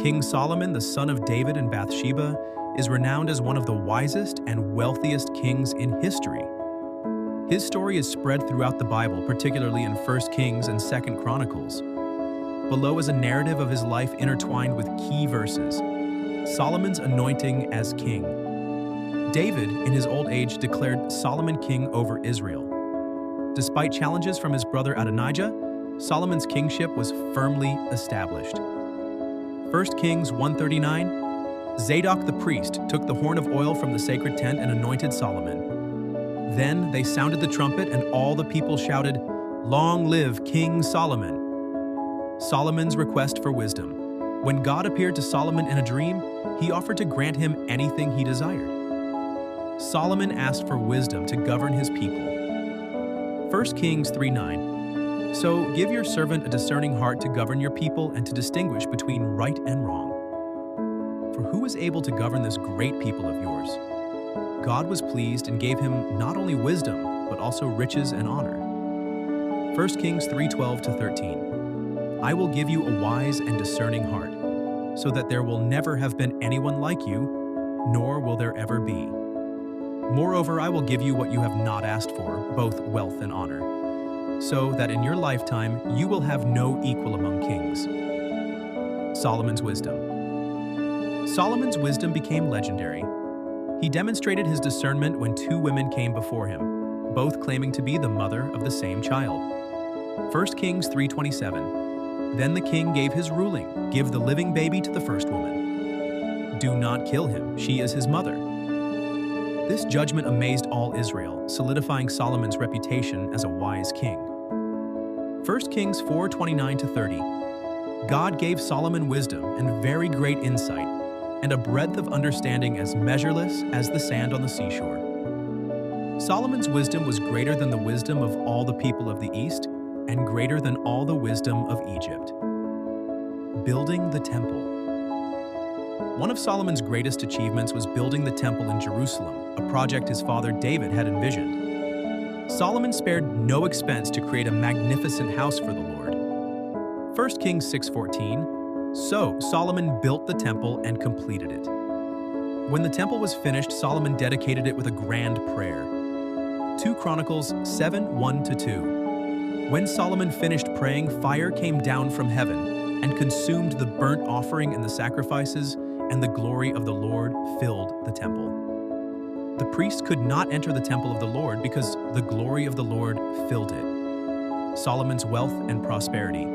King Solomon, the son of David and Bathsheba, is renowned as one of the wisest and wealthiest kings in history. His story is spread throughout the Bible, particularly in 1 Kings and 2 Chronicles. Below is a narrative of his life intertwined with key verses. Solomon's anointing as king. David, in his old age, declared Solomon king over Israel. Despite challenges from his brother Adonijah, Solomon's kingship was firmly established. 1 Kings 1:39, Zadok the priest took the horn of oil from the sacred tent and anointed Solomon. Then they sounded the trumpet, and all the people shouted, "Long live King Solomon!" Solomon's request for wisdom. When God appeared to Solomon in a dream, he offered to grant him anything he desired. Solomon asked for wisdom to govern his people. 1 Kings 3:9, So give your servant a discerning heart to govern your people and to distinguish between right and wrong. For who is able to govern this great people of yours? God was pleased and gave him not only wisdom, but also riches and honor. 1 Kings 3:12-13, I will give you a wise and discerning heart, so that there will never have been anyone like you, nor will there ever be. Moreover, I will give you what you have not asked for, both wealth and honor, so that in your lifetime you will have no equal among kings. Solomon's wisdom. Solomon's wisdom became legendary. He demonstrated his discernment when two women came before him, both claiming to be the mother of the same child. 1 Kings 3:27, Then the king gave his ruling, give the living baby to the first woman. Do not kill him, she is his mother. This judgment amazed all Israel, solidifying Solomon's reputation as a wise king. 1 Kings 4:29-30, God gave Solomon wisdom and very great insight, and a breadth of understanding as measureless as the sand on the seashore. Solomon's wisdom was greater than the wisdom of all the people of the East, and greater than all the wisdom of Egypt. Building the temple. One of Solomon's greatest achievements was building the temple in Jerusalem, a project his father David had envisioned. Solomon spared no expense to create a magnificent house for the Lord. 1 Kings 6:14, So Solomon built the temple and completed it. When the temple was finished, Solomon dedicated it with a grand prayer. 2 Chronicles 7:1-2. When Solomon finished praying, fire came down from heaven and consumed the burnt offering and the sacrifices, and the glory of the Lord filled the temple. The priests could not enter the temple of the Lord because the glory of the Lord filled it. Solomon's wealth and prosperity.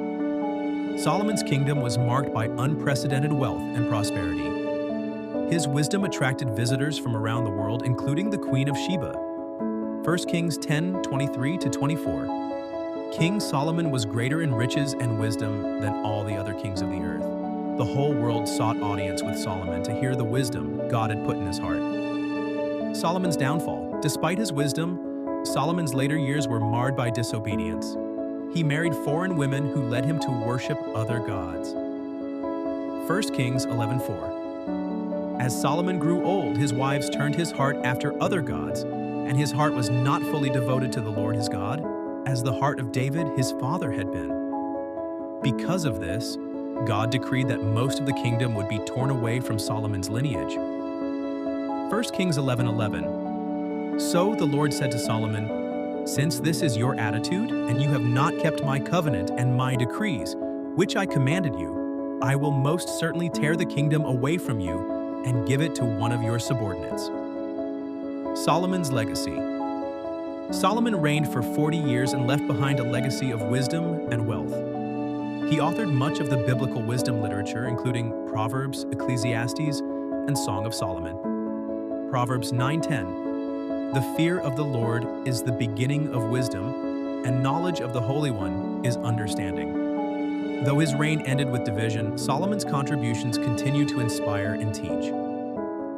Solomon's kingdom was marked by unprecedented wealth and prosperity. His wisdom attracted visitors from around the world, including the Queen of Sheba. 1 Kings 10:23-24. King Solomon was greater in riches and wisdom than all the other kings of the earth. The whole world sought audience with Solomon to hear the wisdom God had put in his heart. Solomon's downfall. Despite his wisdom, Solomon's later years were marred by disobedience. He married foreign women who led him to worship other gods. 1 Kings 11:4. As Solomon grew old, his wives turned his heart after other gods, and his heart was not fully devoted to the Lord his God, as the heart of David, his father, had been. Because of this, God decreed that most of the kingdom would be torn away from Solomon's lineage. 1 Kings 11:11. So the Lord said to Solomon, Since this is your attitude, and you have not kept my covenant and my decrees, which I commanded you, I will most certainly tear the kingdom away from you and give it to one of your subordinates. Solomon's legacy. Solomon reigned for 40 years and left behind a legacy of wisdom and wealth. He authored much of the biblical wisdom literature, including Proverbs, Ecclesiastes, and Song of Solomon. Proverbs 9:10. The fear of the Lord is the beginning of wisdom, and knowledge of the Holy One is understanding. Though his reign ended with division, Solomon's contributions continue to inspire and teach.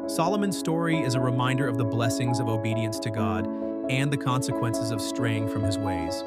Solomon's story is a reminder of the blessings of obedience to God and the consequences of straying from his ways.